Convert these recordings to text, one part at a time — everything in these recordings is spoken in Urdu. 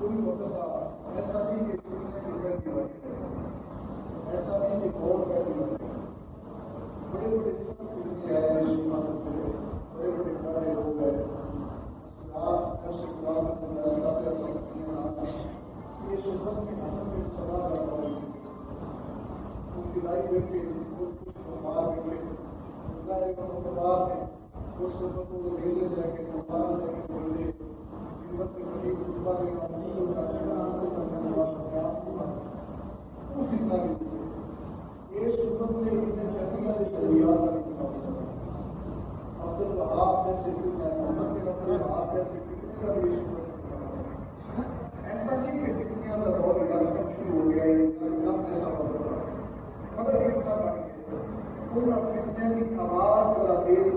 کوئی مرتبہ ایسا نہیں کہ روپئے کی بات ہے، ایسا نہیں کہ کروڑ روپئے کی بات ہے، بڑے بڑے سب کچھ آئے بڑے بڑے بڑے لوگ ہیں یہ شہرت کی نسل میں سزا کرتا ہے ان کی لائی بیٹھے کچھ مار بیٹھے بعد میں اس وقت کو ریلے جا کے مقام جا کے بول دے قیمت کے قریب خطبہ کے معمول ہو جاتے یہ سنت نے اتنے فیصلہ سے تجربات عبد الوہاب جیسے محمد کے نظر وہاب جیسے کتنے کا بھی ایسا نہیں کہ کتنیاں کا دور شروع ہو گیا جیسا مگر اتنا بن گیا فتنے کی آواز ذرا تیز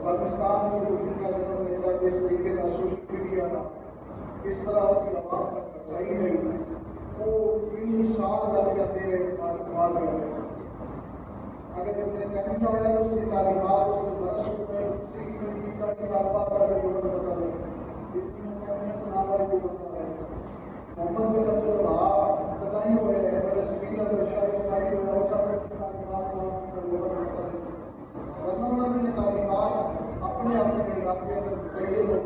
پاکستان میں جو فتنہ جنرل نیتا جس طریقے کا سوشل میڈیا کا اس طرح کی آواز کا صحیح نہیں وہ 3 سال لگ جاتے ہیں مار کر اگر جب نے تحقیق ہوا ہے اس کی تعلیمات اس میں برس میں 30 سال بعد اگر جو بتا رہے محمد بن عبد الوہاب پتہ نہیں ہوئے ہیں بڑے سبیل اگر شاہ اسماعیل اور سب ورنہ انہوں نے تعلیمات اپنے اپنے علاقے میں کئی لوگ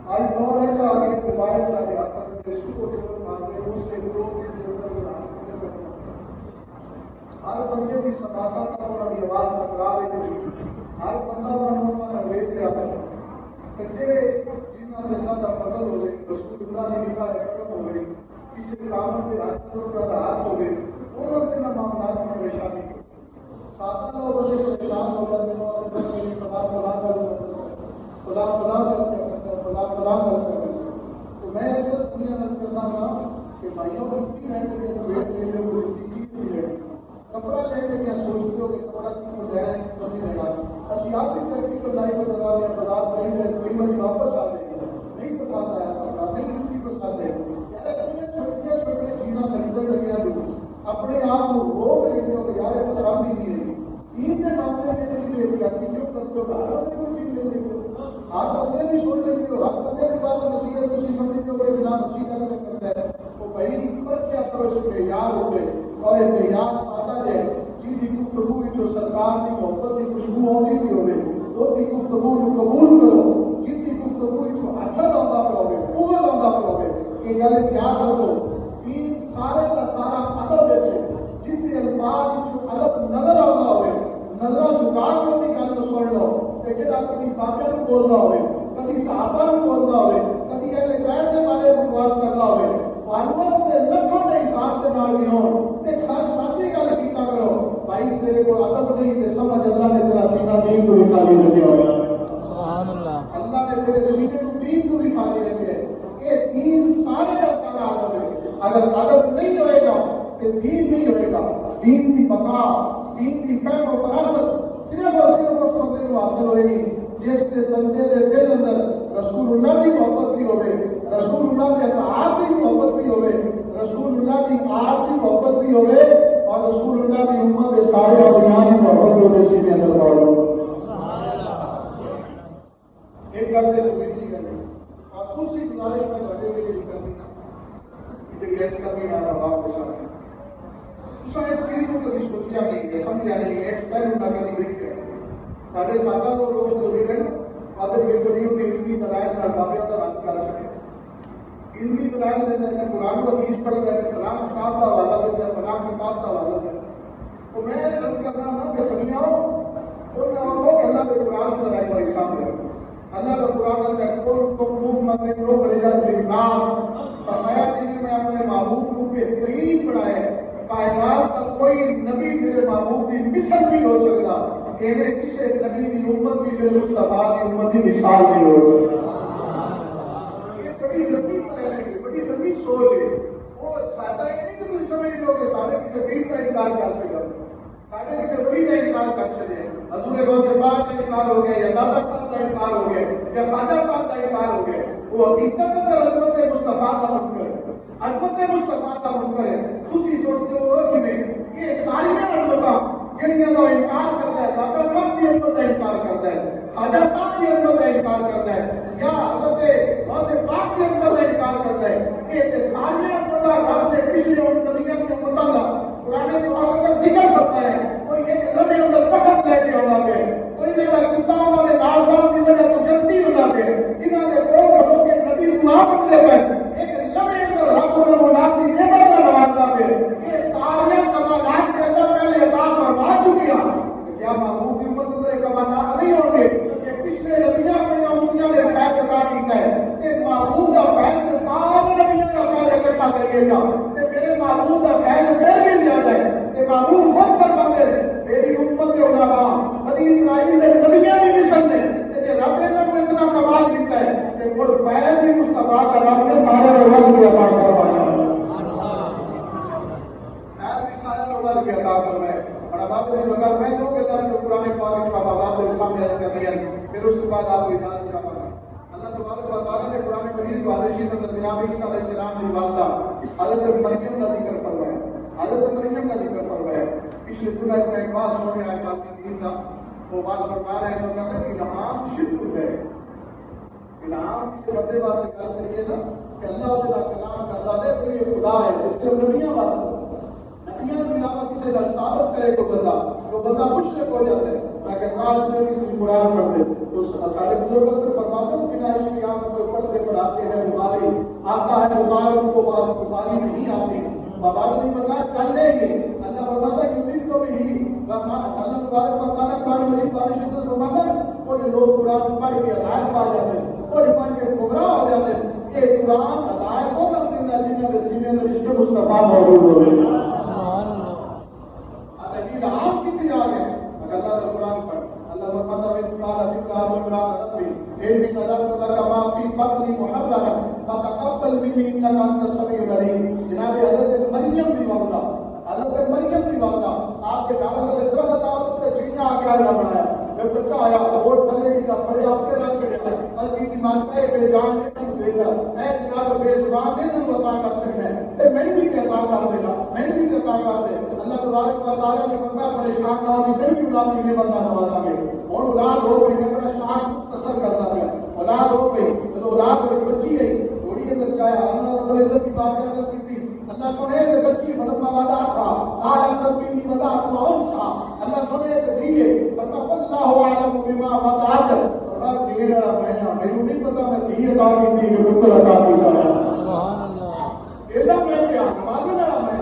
آج دور ایسا آگے موبائل سے آگے آتا ہے جس کو چھوڑ مانتے اس سے ہر بندے کی ثقافت اور آواز برقرار ہے ہر بندہ اپنا انگریز پہ آتا ہے کٹے جنہوں نے اللہ کا فضل ہو گئے رسول اللہ نے لکھا ہے کرم ہو گئی کسی کام کے ہاتھ ہو گئے انہوں نے معاملات میں پریشانی کی سادہ لوگ بڑے پریشان ہو جاتے ہیں اور تو میں ایسا سنیا نظر کرتا ہوں کہ بھائیوں کو اتنی رہتے کپڑا لینے کیا سوچتے ہو کہ کپڑا کیوں لے رہے ہیں نہیں لگا اشیاء کی ترقی کو لائی کو لگا لیا بازار نہیں ہے کوئی بڑی واپس آ گئی نہیں پسند آیا کپڑا نہیں جوتی پسند ہے چھوٹے چھوٹے چیزاں خریدنے لگے لوگ اپنے آپ کو روک لیتے ہو کہ یار پسند ہی نہیں ہے عید کے معاملے میں نہیں لے کے آتی کیوں کرتے ہو بھارت میں کچھ لے لیتے ہو آپ بندے بھی چھوڑ لیتے ہو آپ بندے کے پاس نصیحت کسی سمجھتے ہو کہ جناب اچھی طرح کرتا ہے تو بھائی پر کیا کرو اس میں یاد ہوتے اور ایک یاد سادہ ہے جن کی گفتگو جو سرکار کی محبت کی خوشبو ہوتی بھی ہوگی وہ کی گفتگو قبول کرو جن کی گفتگو جو اثر آتا پہ ہوگی قوت آتا پہ ہوگی کہ گل یاد رکھو تین سارے کا سارا ادب دیکھو جن کے الفاظ جو الگ نظر آتا ہوگی نظر جھکا کے ان کی گل کو سن لو کہ جہاں کبھی باقی کو بولنا ہوگی کبھی صحابہ کو بولنا ہوگی کبھی اہل بیت کے بارے میں بکواس کرنا ہوگی معلومات کے لکھوں کے حساب سے نہ بھی ہوں ایک ساتھی گل کیتا کرو بھائی تیرے کو ادب نہیں کہ سمجھ اللہ نے تیرا سینہ دین کو بھی خالی رکھے ہوگا سبحان اللہ اللہ نے تیرے سینے کو دین کو بھی خالی رکھے یہ دین سارے کا سارا ادب ہے اگر ادب نہیں ہوئے گا کہ دین نہیں ہوئے گا دین کی بقا دین کی فہم و فراست صرف اور صرف اس بندے کو حاصل ہوئے گی جس کے بندے کے دل اندر رسول اللہ کی محبت بھی ہوئے رسول اللہ کے اصحاب کی محبت بھی ہوئے رسول اللہ کی آج کی محبت بھی ہوئے اور رسول اللہ کی امت کے سارے اولیاء کی محبت بھی ہوئے اسی کے اندر پڑھو ایک کرتے تو بیٹی کرنے اور دوسری گزارش میں بڑے کے لیے کرنی مجھے گیس کرنی ہے باپ کے ساتھ اس چیز کو کبھی سوچیا نہیں ہے سمجھا نہیں ہے اس پہلو نہ کبھی دیکھ ہے سارے سادہ لوگ جو بھی ہیں آدھے بیٹریوں کے علمی دلائل کا بابیہ کا رد کر سکے علمی دلائل دیتے ہیں قرآن کو حدیث پڑھ گئے فلاں کتاب کا حوالہ دیتے ہیں فلاں کتاب کا حوالہ دیتے ہیں تو میں عرض کرنا ہوں کہ سمجھاؤ ان لوگوں کہ اللہ کے قرآن کو دلائل پر حساب کرو اللہ کا قرآن کا کل کو خوب مت لوگ رجال للناس فرمایا کہ میں اپنے محبوب کو بہترین بنائے کائنات کا کوئی نبی میرے محبوب کی مثل نہیں ہو سکتا کہ کسی نبی کی امت کی جو مصطفیٰ کی امت کی مثال نہیں ہو سکتا یہ بڑی لمبی پلان ہے بڑی لمبی سوچ ہے وہ سادہ یہ نہیں کہ تم سمجھ لو کہ سارے کسی بھیڑ کا انکار کر سکے سارے کسی بڑی کا انکار کر سکے حضور غوث پاک کا انکار ہو گیا یا دادا صاحب کا انکار ہو گیا یا خواجہ صاحب کا انکار ہو گیا وہ حقیقت اندر عظمت مصطفیٰ کا منکر ہے عظمت مصطفیٰ کا منکر ہے دوسری سوچتے ہو کہ یہ ساری عظمتاں جن کا انکار کرتا ہے دادا صاحب کی عظمت کا انکار کرتا ہے خواجہ صاحب کی عظمت کا انکار انکار کرتا ہے یا حضرت غوث پاک کے اندر کا انکار کرتا ہے کہ ساری بندہ رب نے پچھلے ان نبیوں کے مطابق قرآن پاک کا ذکر کرتا ہے کوئی ایک نبی اندر تخت لے کے آنا پہ کوئی نہ کتا انہوں نے نازدان کی وجہ تو جنتی ہونا پہ انہوں نے دو گھروں کے نبی دعا پڑھنے پہ ایک نبی اندر رب انہوں نے نام کی نعمت کا نوازنا پہ یہ سارے کمالات کے اندر پہلے عطا فرما چکی ہیں کیا محمود کی امت اندر کمالات نہیں ہوں گے کہ پچھلے نبیوں میں امتیاں نے فیض عطا کیتا ہے کہ محمود کا فیض سارے نبیوں کا فیض اکٹھا کریے گا کہ میرے محمود کا فیض پھر بھی دیا جائے کہ محمود خود فرماتے ہیں میری امت کے علماء بنی اسرائیل کے نبیوں کی مثل نے کہ رب نے انہوں کو اتنا کمال دیتا ہے کہ وہ فیض بھی مصطفیٰ کا رب نے سارے لوگوں کو عطا کروایا خیر بھی سارے لوگوں کو عطا کروایا اور اب آپ نے اگر میں دو کہ اللہ سے قرآن پاک کا باب کے سامنے عرض کر دیا پھر اس کے بعد آپ کو اجازت چاہتا ہوں اللہ تبارک و تعالیٰ نے قرآن مجید کو علیہ جناب عیسیٰ علیہ السلام کی واسطہ حضرت مریم کا ذکر فرمایا حضرت مریم کا ذکر فرمایا پچھلے جمعہ میں ایک بات سننے آئے بات کی دین تھا وہ بات فرما رہے ہیں سب کہتے ہیں کہ انعام شرک ہے انعام کسی بندے واسطے کل کریے نا کہ اللہ تعالیٰ کلام کرتا ہے تو یہ خدا ہے اس سے نبیاں واسطے نبیاں کے علاوہ کسی کا ثابت کرے کو بندہ مشرک ہو جاتا ہے تاکہ کاش میں بھی کچھ قرآن پڑھتے تو سارے بزرگ سے فرماتے ہیں کہ عشق کی آنکھ کو پڑھتے پڑھاتے ہیں بخاری آتا ہے بخاری ان کو بات بخاری نہیں آتی بابا نے بتایا کل لے گی اللہ فرماتا ہے کہ دن کو بھی اللہ تبارک و تعالیٰ قرآن مجید بارش سے فرماتا ہے اور لوگ قرآن پڑھ کے ہدایت پا جاتے ہیں اور پڑھ کے گمراہ ہو جاتے ہیں یہ قرآن ہدایت کو نہ دینا جنہیں کے سینے میں عشق مصطفیٰ موجود ہو گئے سبحان اللہ یہ عام کی بھی آگے اگر اللہ کا قرآن پڑھ اللہ فرماتا ہے قال ذکر عمران ربی اے نظر لك ما في بطني محررا فتقبل مني انك انت السميع العليم جناب حضرت مریم دی والدہ حضرت مریم دی والدہ آپ کے کاغذ سے درخت تھا اس سے چڑیا آ کے آیا بنایا جب بچہ آیا وہ تھلے کی کا پڑے آپ کے رکھ چھڑیا بلکہ کی مانتا ہے بے جان نے تو دیتا اے جناب بے زبان نے تو عطا کر سکتا ہے اے میں بھی عطا کر دے گا میں بھی عطا کر دے اللہ تبارک و تعالی نے فرمایا پریشان نہ ہو پھر بھی اولاد کی بندہ نوازا گے اور اولاد ہو گئی میں بڑا شان مختصر کرتا ہے اولاد ہو گئی تو اولاد ایک بچی ہے تھوڑی اندر چاہے اللہ رب العزت کی بات کر کی تھی اللہ سنے کہ بچی فلما وعدہ تھا آج اندر بھی وعدہ تو انسا اللہ سنے کہ دیے فتح اللہ عالم بما وعدہ اور میرا بہنا مجھے نہیں پتا میں دی عطا کی تھی کہ بالکل عطا کی سبحان اللہ ایسا میں کیا نماز نہ میں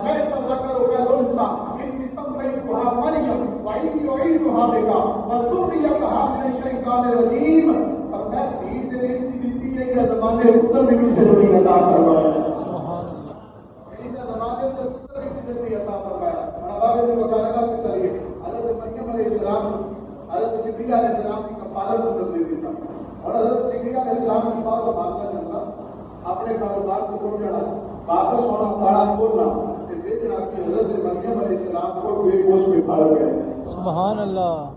میں ذکر ہو گیا انسا ان قسم میں دعا مریم وعید یعیدھا بک وذریتھا من الشیطان الرجیم اور میں بھی دل کی دیتی ہے کہ زمانے پتر میں بھی سے نہیں عطا فرمایا سبحان اللہ یہ زمانے سے پتر میں بھی سے نہیں عطا فرمایا اور اب سے بتا لگا کہ چلیے حضرت مریم علیہ السلام حضرت جبرائیل علیہ السلام کی کفالت کر دی تھی اور حضرت جبرائیل علیہ السلام کی بات کو ماننا چاہتا اپنے کاروبار کو چھوڑ جانا واپس ہونا پڑا بولنا کہ حضرت مریم علیہ السلام کو بے ہوش میں پڑ گئے سبحان اللہ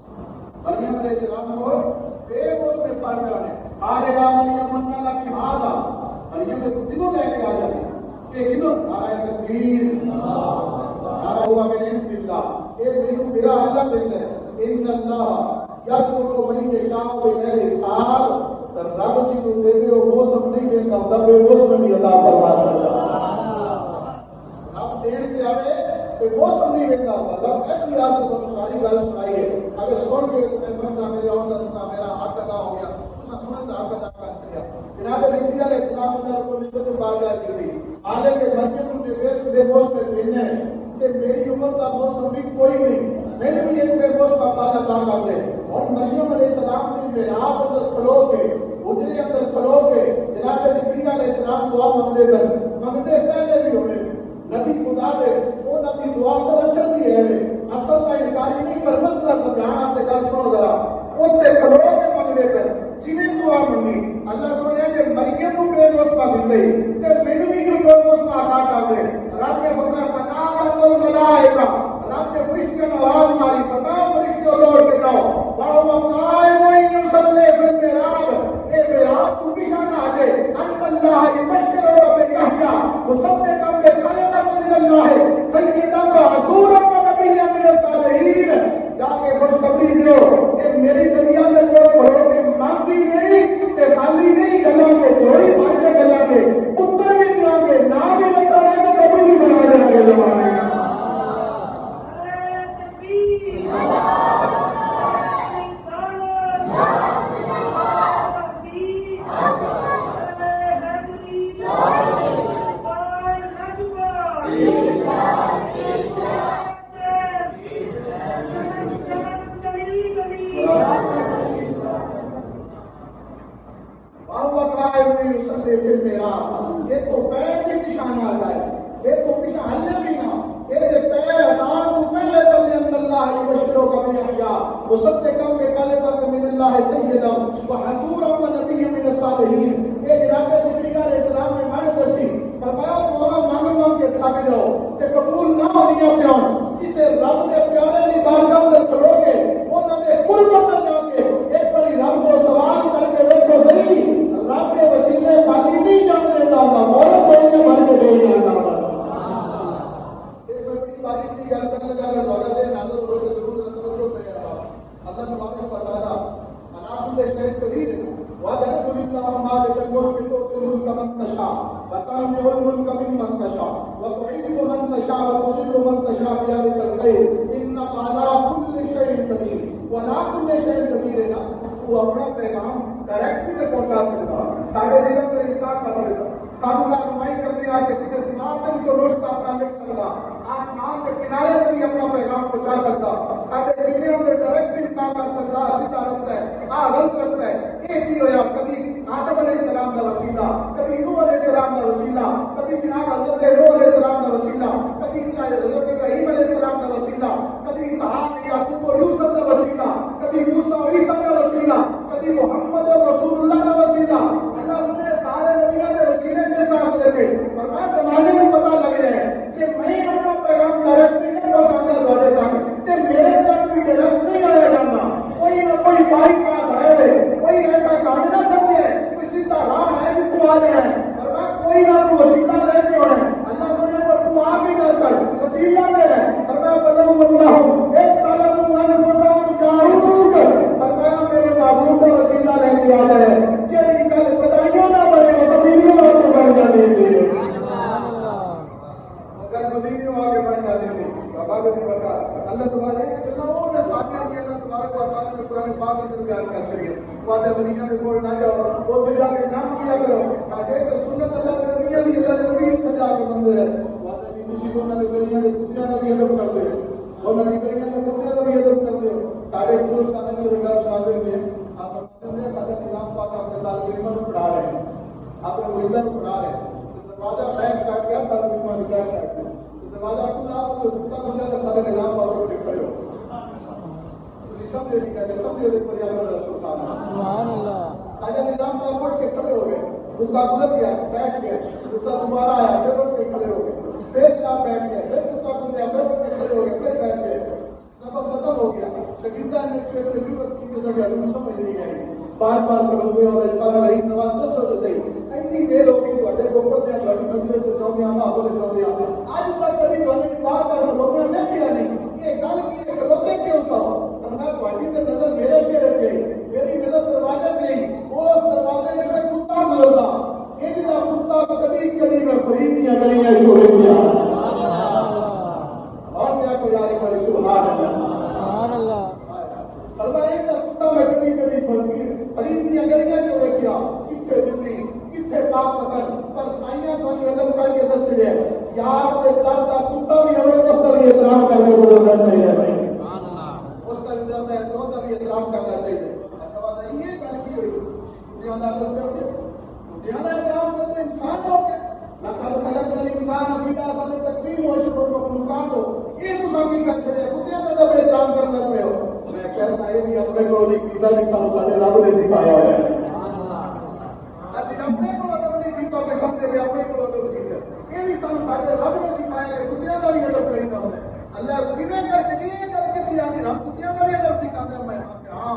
مریم علیہ السلام کو بے ہوش میں پڑ گئے آرے یا مریم من اللہ کی حاضا مریم نے کدھوں لے کے آ جاتے یہ کدھوں نعرہ تکبیر نعرہ ہوا من عند اللہ یہ میرا اللہ دیتا ہے ان اللہ یرزق من یشاء بغیر حساب رب کی جو دے دے وہ سب نہیں دیتا تب وہ اس میں بھی عطا فرما سکتا رب دین کے آوے کہ وہ سب نہیں دیتا رب ایسی آج سے ساری گل سنائی ہے اگر سن کے میں سمجھا میرے آمدن سا میرا حق ادا ہو گیا اس نے سمجھتا حق ادا کر سکیا جناب علیہ علیہ السلام نے رب العزت سے بارگاہ کی تھی آلے کے مریم کے بیس دے بوس میں دینے کہ میری عمر کا موسم بھی کوئی نہیں میں نے بھی ایک بے بوس کا پالا عطا کر دے اور مریم علیہ السلام نے محراب اندر کھلو کے حجرے اندر کھلو کے جناب جبرائیل علیہ السلام دعا مانگتے پہلے بھی ہوئے نبی خدا سے وہ نبی دعا کا اثر بھی ہے اصل کا انکاری نہیں پر مسئلہ سمجھانا سے گل سنو ذرا اوتے کھلو کے مانگتے پہ جنہیں دعا مانگی اللہ سنیا کہ مریم کو بے بوس کا دے تے مینوں بھی جو بے بوس کا عطا کر دے رب نے فرمایا فنادت الملائکہ رب نے فرشتوں کو آواز ماری تمام فرشتوں دوڑ کے جاؤ وَهُوَ قَائِمٌ يُصَلِّي فِي الْمِحْرَابِ اے محراب تو نشانہ آ جائے ان اللہ یبشرک بِیحییٰ مصدقا بکلمۃ من اللہ سیدا ورسولا ونبیا من الصالحین جا کے خوشخبری دو کہ میری بلیا میں کوئی بھروسے مانگی نہیں وہ قائم یصلی فی المحراب، یہ تو پیر کے نشان آ جائے، یہ تو پیچھے ہلنے بھی نہ، یہ جو پیر اذان تو پہلے چلے ان اللہ یبشرک بیحییٰ مصدقا بکلمۃ من اللہ سیدا وحصورا ونبیا من الصالحین۔ یہ جناب جبرائیل علیہ السلام نے مانے دسی فرمایا تو مانگ کے تھک جاؤ کہ قبول نہ ہونی پیاں، جسے رب کے پیارے دی بارگاہ میں کھلو گے انہاں دے قربت جا کے ایک باری رب کو سوال کر کے دیکھو صحیح، رب کے وسیلے خالی نہیں جان دیتا تھا، اور کوئی نے بھر کے دے دیا تھا۔ تاریخ کی گل کرنے کا اگر دورہ دے نازل ضرور توجہ کرے گا اللہ تبارک و تعالی انا کل شیء قدیر وَجَعَلَ اللَّهُ مَالِكَ الْمُلْكِ تُؤْتِي الْمُلْكَ مَن تَشَاءُ وَتَنزِعُ الْمُلْكَ مِمَّن تَشَاءُ وَتُعِزُّ مَن تَشَاءُ وَتُذِلُّ مَن تَشَاءُ بِيَدِكَ الْخَيْرُ إِنَّكَ عَلَىٰ كُلِّ شَيْءٍ قَدِيرٌ وَلَا كُلِّ شَيْءٍ قَدِيرٌ ہے نا، تو اپنا پیغام ڈائریکٹ بھی پہنچا سکتا، سارے دلوں میں اطاعت کر سکتا، سانو رہنمائی کرنے واسطے کسی دماغ تک جو روشن اپنا لکھ سکتا، آسمان کے کنارے سے بھی اپنا پیغام پہنچا سکتا، سارے سیڑھیوں سے ڈائریکٹ بھی کام کر سکتا، سیدھا رستہ ہے، غلط رستہ ہے۔ یہ بھی ہوا کبھی آدم علیہ السلام کا وسیلہ، کبھی نوح علیہ السلام کا وسیلہ، کبھی جناب حضرت نوح علیہ السلام کا وسیلہ، کبھی حضرت ابراہیم علیہ السلام کا وسیلہ، کبھی اسحاق یعقوب اور یوسف کا وسیلہ، کبھی موسیٰ اور عیسیٰ کا وسیلہ، کبھی محمد اور رسول اللہ کا وسیلہ۔ اللہ سنے سارے نبیوں کے وسیلے کے ساتھ لیتے اور میں زمانے کو پتہ لگ رہا ہے کہ میں اپنا پیغام ڈائریکٹ نہیں پہنچاتا دوڑے تک کہ میرے تک بھی ڈائریکٹ نہیں آیا جانا، کوئی نہ کوئی بائی پاس آئے ہوئے، کوئی ایسا کام نہ سمجھے، کوئی سیدھا راہ ہے کہ تو آ جائے اور میں کوئی نہ تو وسیلہ لے کے آئے۔ اللہ سنے کو تو آپ ہی کر سر وسیلہ لے رہے اور میں بلوں اللہ ہوں ایک طالب انفسہم جاہدوک، فرمایا میرے معبود کا وسیلہ لے کے آ جائے کہ کل بدائیوں نہ بڑھے بدیوں اور تو بڑھ جانے دے اگر بدیوں آگے بڑھ جانے دے بابا بھی بتا اللہ تبارک ہے کہ وہ نے ساتھیوں کی اللہ تبارک و تعالی نے قرآن پاک میں بیان کر چکی وعدہ ولیوں کے کوئی نہ جاؤ وہ دنیا کے کام کیا کرو تاکہ کہ سنت اللہ کے نبی دی اللہ کے نبی اتجا کے بندے رہے وعدہ بھی کسی کو نہ ولیوں کے کتیا نہ بھی ادب کر دے وہ نبی ولیوں کے کتیا نہ بھی ادب کر دے سارے پورے سارے کے رگار سنا دیں گے آپ فرماتے ہیں کہ کلام پاک اپنے طالب علموں کو پڑھا رہے ہیں اپنے مریضوں کو پڑھا رہے ہیں دروازہ بیک سائڈ کیا طالب علموں کی بیک سائڈ کیا دروازہ کھلا تو کتا بن جاتا سارے نظام پاک کو کھڑے ہو سب لے کہتے سب لے پر یا رسول اللہ سبحان اللہ آج نظام پاک اٹھ کے کھڑے ہو گئے کتا گزر گیا بیٹھ گیا کتا دوبارہ آیا پھر اٹھ کے کھڑے ہو گئے پھر صاحب بیٹھ گیا پھر کتا گزریا پھر اٹھ کے کھڑے ہو گئے پھر بیٹھ گئے سبق ختم ہو گیا شکیلتا نے چھوٹے ضرورت کی جگہ علم سمجھ نہیں آئی بار بار کرو گے اور اللہ علیہ نواز دسو تو صحیح اتنی دیر ہوگی تھوڑے کو اوپر دیا بڑی مجلے سے جو بھی آنا بولے جو بھی آنا آج تک کبھی تھوڑی بار بار لوگوں نے کیا نہیں یہ گل کی ہے روتے کیوں سو میں تھوڑی سے نظر میرے چہرے پہ میری نظر دروازے پہ اس دروازے سے کتا گزرتا یہ جنا کتا کبھی کبھی میں خریدیاں گلیاں چھوڑ دیا اور کیا کو یاد کرے سبحان اللہ فرمایا کہ کتا میں کبھی کبھی خریدیاں گلیاں چھوڑ دیا کتنے دلی کتنے پاک مکان پر سائیاں سن ادب کر کے دس دے یار تے دادا کتا بھی ہمیں اس کا بھی احترام کر کے بولنا چاہیے اس کا نظام ہے تو کا بھی احترام کرنا چاہیے اچھا بات ہے یہ گل کی ہوئی دنیا کا اثر کر کے دنیا کا احترام کرتے انسان ہو کے لقد خلقنا الانسان فی احسن تقویم واشکر مخلوقات ہو یہ تو سب کی کر چھڑے دنیا کا جب احترام کرنا پہ ہو میں کہتا ہے بھی اپنے کو نہیں پیتا نہیں سارے رب نے سکھایا ہے اسی اپنے کو ادب نہیں کیتا کہ سمجھے کہ اپنے کو ادب کیتا یہ بھی سارے رب نے سکھایا ہے دنیا کا بھی ادب کریتا ہوں اللہ کیویں کر کے یہ گل کیتی آ کہ رب دنیا کا بھی ادب سکھاتا میں ہاں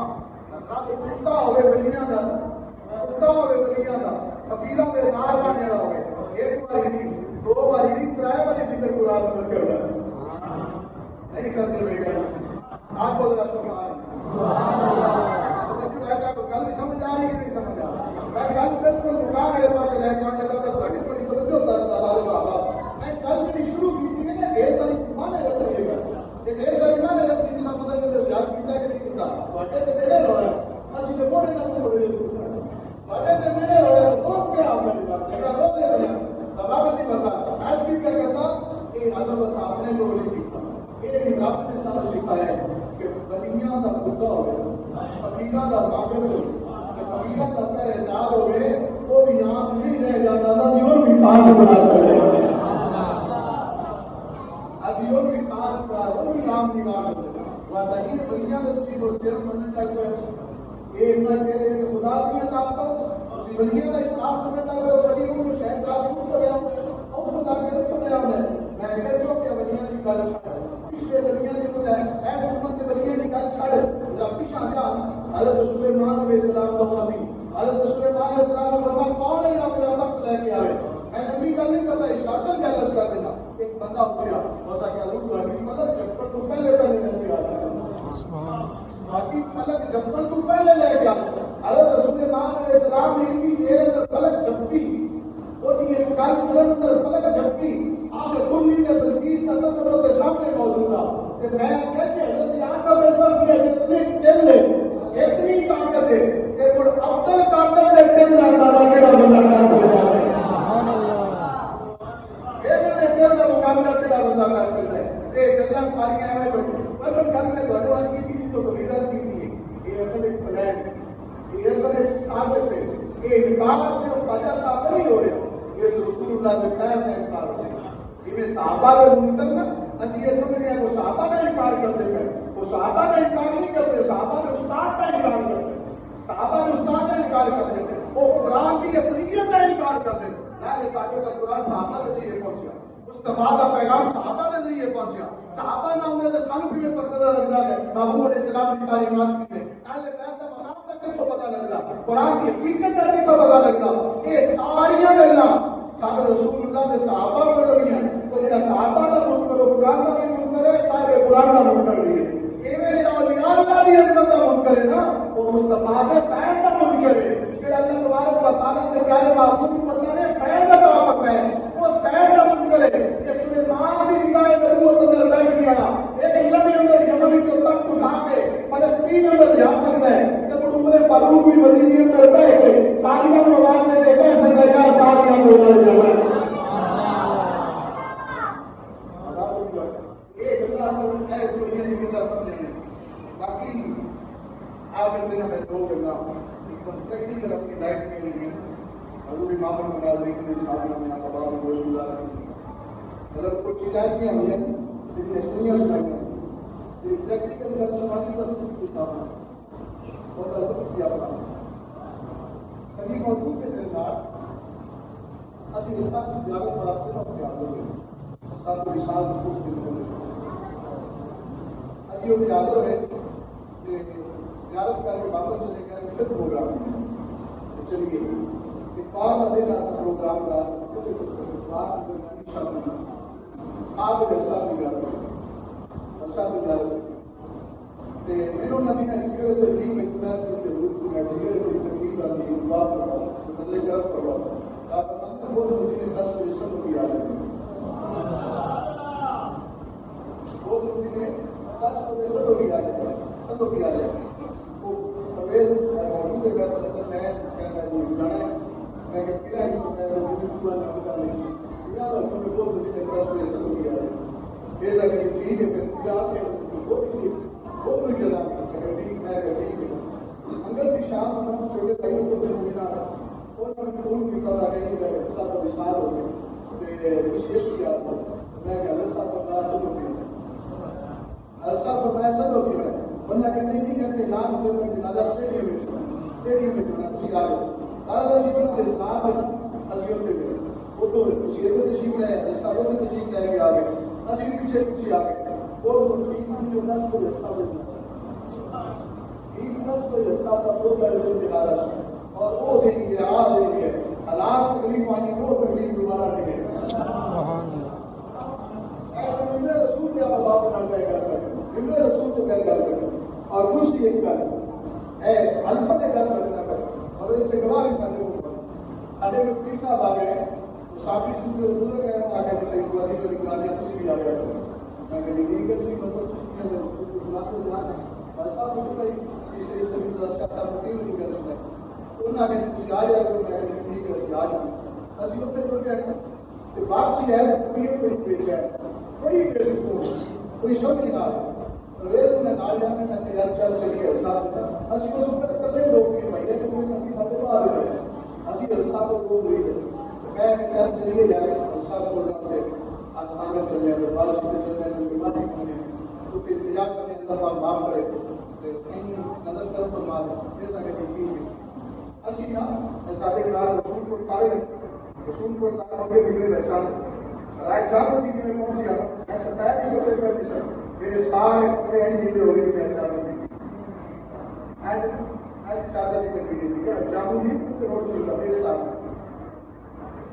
رب کتا ہوے ولیاں دا کتا ہوے ولیاں دا فقیراں دے نال کا نیڑا ہوے ایک بار نہیں دو بار نہیں کرائے والی ذکر قرآن میں کردا نہیں کرتے بیٹا آپ کو ذرا سبحان اللہ تو گل سمجھ آ رہی کہ نہیں سمجھ آ رہی میں گل بالکل رکا میرے پاس لے کے آنے لگا بڑی بڑی توجہ ہوتا ہے بابا میں گل بھی شروع کی تھی کہ ڈھیر ساری مانے رکھ رہی ہے یہ ڈھیر ساری مانے رکھ رہی ہے پتہ نہیں یاد کیتا کہ نہیں کیتا واٹے تے میرے رویا اسی تے کوڑے نال چھوڑے واٹے تے میرے رویا تو کیا آپ نے کہا رو دے بنا بابا جی بتا آج کی کیا کرتا کہ ادب اپنے کو نہیں کیتا یہ بھی رب نے سب سکھایا ہے کہ ولیاں دا خدا ہوئے فقیراں دا ماغر ہوئے فقیراں دا پہرے دار ہوئے آج بنا سکتے ہیں اسی اور بھی خاص کر وہ بھی عام نہیں آ سکتے وہاں یہ بلیاں تو چیز اور پھر مننے تک یہ اتنا کہہ رہے کہ خدا دیا طاقت اسی بلیاں کا اسلام کرنے تک وہ بڑی ہوں شہر صاحب کیوں چلے آؤں اور خدا کے چلے آؤں میں کہہ جو کہ بلیاں کی گل چھڑ پچھلے بلیاں کی بجائے ایسے امت کے بلیاں کی گل چھڑ ذرا پیچھے آ جا حضرت سلیمان علیہ السلام کو نبی حضرت سلیمان علیہ السلام کو فرمایا کون ہے جو اپنے وقت لے کے آئے میں نبی کا نہیں کرتا اشارتن کا لفظ کر دینا ایک بندہ اٹھیا ویسا کہ لوگ باقی ملک جب تو پہلے لے کے آیا باقی ملک جب تو پہلے لے کے آیا حضرت سلیمان علیہ السلام نے ان کی دیر اندر فلک جھپکی وہ یہ سکال قلم اندر فلک جھپکی آپ کلی نے بلقیس کا تذکرہ کے سامنے موجود تھا کہ میں کہتے ہیں حضرت آسا میں پر کیا اتنے دل ہے اتنی طاقت ہے کہ وہ افضل طاقت ہے دل نہ تعالیٰ کے بندہ کر سکتا ہے دل کا مقابلہ کیڑا بندہ کر سکتا ہے یہ گلاں ساریاں ایویں بڑی اصل گل میں تھوڑے واسطے کیتی جی تو کبیرہ کی ہے یہ اصل ایک پلان یہ اصل ایک سازش ہے یہ انکار صرف خواجہ صاحب نہیں ہو رہا یہ رسول اللہ کے قیام سے انکار ہو رہا ہے یہ صحابہ کا منکر نا اسی یہ سمجھتے ہیں وہ صحابہ کا انکار کرتے ہیں وہ صحابہ کا انکار نہیں کرتے صحابہ کے استاد کا انکار کرتے ہیں صحابہ کے استاد کا انکار کرتے ہیں وہ قرآن کی اصلیت کا انکار کرتے ہیں پہلے ساکے کا قرآن صحابہ کے ذریعے پہنچا مصطفیٰ کا پیغام صحابہ کے ذریعے پہنچا صحابہ نہ ہونے سے سانو بھی پتہ لگتا ہے محمود علیہ السلام کی تعلیمات کی ہے اہل بیت کا مقام تک کس کو پتہ لگتا قرآن کی حقیقت تک کس کو پتہ لگتا یہ ساریاں گلاں صاحب رسول اللہ کے صحابہ کو لگی ہیں تو جڑا صحابہ کا منکر ہو قرآن کا بھی منکر ہے صاحب قرآن کا منکر بھی ہے ایویں اولیاء اللہ کی عظمت کا منکر ہے نا وہ مصطفیٰ کے فیض کا منکر ہے پھر اللہ تبارک و تعالیٰ سے پیارے معصوم اللہ نے فیض عطا فرمایا وہ فیض کا منکر ہے کہ سلیمان کی نگاہ نبوت اندر بیٹھ گیا ایک لمحے اندر یمن کو تخت اٹھا کے فلسطین اندر جا سکتا ہے جب عمر فاروق بھی مدینے اندر بیٹھ کے ساریاں کو آواز دے کے کہہ سکتا ہے یا ساریاں کو اندر جانا ایک اللہ سے ہے دنیا کی کتنا سمجھیں باقی آپ اتنے میں دو کرنا ایک دم ٹیکنیکل اپنی لائف کے لیے حضور امام المناظرین کے لیے سامنے میں آپ بابا کو گزار مطلب کچھ چیزیں ایسی ہم نے جن نے سنیا سنائی ہیں یہ ٹیکنیکل کا سماجی کا کچھ کتاب ہے بہت الگ کیا اپنا کبھی موجود کے میرے ساتھ اسی اس ساتھ کی زیادہ راستے میں اپنے آپ ہوئے ساتھ وشال محفوظ کے لیے اسی وہ یادو ہے کہ زیارت کر کے واپس چلے گئے پھر پروگرام چلیے ایک بار نہ دینا پروگرام کا آپ ایسا بھی جاتا ایسا بھی جاتا میرے نبی نے ذکر ترغیب میں خدا سے ضرور میں ذکر کی ترغیب والی بات کرا بدلے کر کرا آپ اندر وہ مجھے 10 فیصد بھی آ جائے وہ مجھے 10 فیصد بھی آ جائے سب بھی آ جائے وہ پرویز موجود ہے مطلب میں کہتا ہے وہ جانا میں کہ پھر ہے کہ میں مجھے پورا نام کر لیں یا تو وہ مجھے 10 فیصد بھی آ جائے یہ اگر ٹھیک ہے پھر کیا آپ وہ کسی وہ مجھے چلا ٹھیک ہے ٹھیک ہے اگر شام میں چھوٹے بھائیوں کو مجھے اور میں فون کی طرح ہے سب وشال ہو گئے وشیش کیا میں کہ اللہ صاحب کا حاصل ہو گیا ایسا پروفیسر ہو گیا بندہ کہتے نہیں کرتے نام دے میں جنازہ اسٹیڈیم میں جانا کسی آ گئے اللہ جیون کے ساتھ ازیوں پہ گئے وہ تو شیر میں تشریف لائے ایسا وہ بھی تشریف لائے گئے آگے ازی پیچھے پیچھے آ گئے وہ جو نس کو جیسا ہوتا ایک نس کو جیسا تھا وہ کر دے کے نارا سے اور وہ دیں گے آ دیں گے حالات تکلیف آنی وہ تکلیف دوبارہ نہیں ہے ایسے رسول کے آپ بات نہ کہہ کر رسول کو کہہ کر اور کچھ ایک کر ہے الفت کر کرنا کر اور اس کے گواہ سارے میں پیر صاحب آ گئے صافی سے حضور کہہ رہا آ گئے صحیح والی جو نکالیا کسی بھی آ گیا میں کہ نہیں کہ نہیں مطلب بات سے جانا ہے ایسا بھی کوئی اس سے دس کا صاحب نہیں کر سکتا انہوں نے کچھ آ جائے تو میں نہیں کر آ جاؤں اسی وقت جو کہتے ہیں کہ واپسی ہے کوئی بڑی پیش ہے بڑی پیش کو کوئی سمجھ نہ آئے ریل میں نال جانے میں تیار چل چلیے ساتھ اسی کو سب کر لے لوگ کہ بھائی کہ کوئی سبھی سب کو آ رہے ہیں اسی رسا کو وہ ہوئی ہے میں خیال چلیے یار سب کو اپنے آسمان میں چل رہے ہیں بارش میں چل رہے ہیں بیماری کرنے تو پھر انتظار کرنے اللہ تعالیٰ معاف کرے تو صحیح نظر کرو تو مار جیسا کہ ٹھیک ہے اسی نا سارے نال رسول کو تارے ہو کے نکلے پہچان رائے جان اسی میں پہنچ گیا میں ستایا نہیں ہوتے کر دی سر میرے سارے کپڑے ہیں جن میں ہو گئی پہچان نہیں آج چادر نہیں کر دی تھی جامو جی تو روڈ سے لگے ساتھ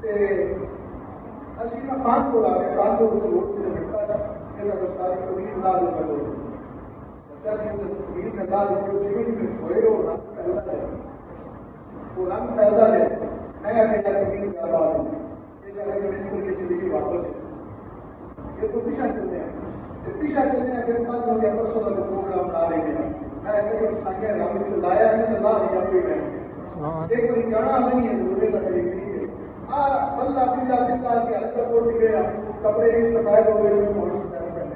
اسی نا کان کو لا گئے کان کو روڈ سے لگتا تھا ایسا رستہ کی امید نہ دے پڑے امید میں نہ دے جیون میں ہوئے اور رنگ پیدا ہے وہ رنگ پیدا ہے نیا نیا امید کا بات ہے ایسا کہ میں نکل کے چلی گئی واپس یہ تو پیچھا چلتے ہیں پیچھا چلتے ہیں پھر کل ہو گیا پرسوں کا پروگرام لا رہے ہیں میں کبھی سانگے رنگ سے لایا نہیں تو لا دیا کوئی میں ایک بڑی جانا نہیں ہے تو ایسا کبھی نہیں ہے بلّہ پیلا دلہ سے الگ کو گیا کپڑے ایک سفید ہو گئے اور سفید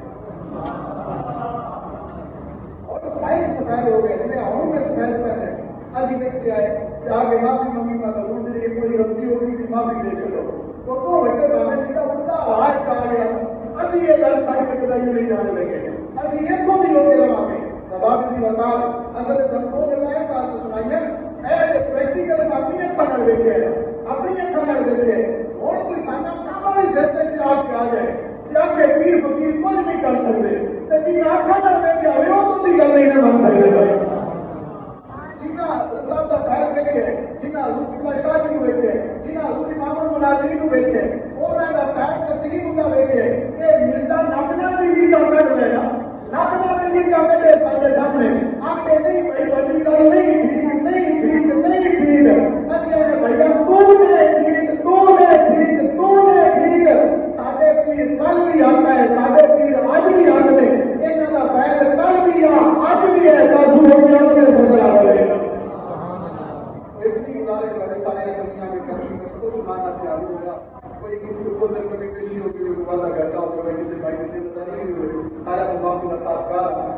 اور سارے سفید ہو گئے میں ہوں میں سفید پہنے آج دیکھتے آئے کہ آگے معافی ممی کا ضرور میری ایک کوئی غلطی ہوگی تھی معافی دے چلو تو بیٹے بابے جی کا اٹھتا آواز چاہ گیا اسی یہ گل ساری جگہ نہیں جانے لگے اسی یہ تو بھی ہو کے رہا گے بابے جی بتا اصل جب دو جگہ ساتھ سنائیے پریکٹیکل اپنی اکھاں نال دیکھے اپنی اکھاں نال دیکھے اور کوئی کھانا کاماں سر تے چراغ سے آ جائے جب کہ پیر فقیر کچھ نہیں کر سکتے تے جی اکھاں نال دیکھے ہوئے وہ تو دی گل نہیں بن سکدے بھائی جنہ صاحب دا خیر دیکھے جنہ حضور شاہ جی کو دیکھے جنہ حضور امام المناظرین کو دیکھے انہاں دا خیر تصحیح ہوندا دیکھے کہ مرزا نقنا بھی کا کر لے گا نقنا بھی کا کر سارے سامنے آتے نہیں بھائی بڑی گل نہیں ٹھیک نہیں ٹھیک نہیں ٹھیک اسی نے بھیا تو نے ٹھیک تو نے ٹھیک تو نے ٹھیک ساڈے پیر کل بھی آتا ہے ساڈے پیر اج بھی آتے ہیں انہاں دا فائدہ کل بھی اج بھی ہے سازو ہو گیا تے بدلا ہو گیا اتنی گزارش بڑے سارے دنیا میں کرنی ہے تو مانا سے آگے ہو گیا کوئی کسی کو در کبھی کسی ہو گئی والا کرتا ہو تو کسی بھائی نے بتا نہیں ہوئے سارا مقام کا خاص کار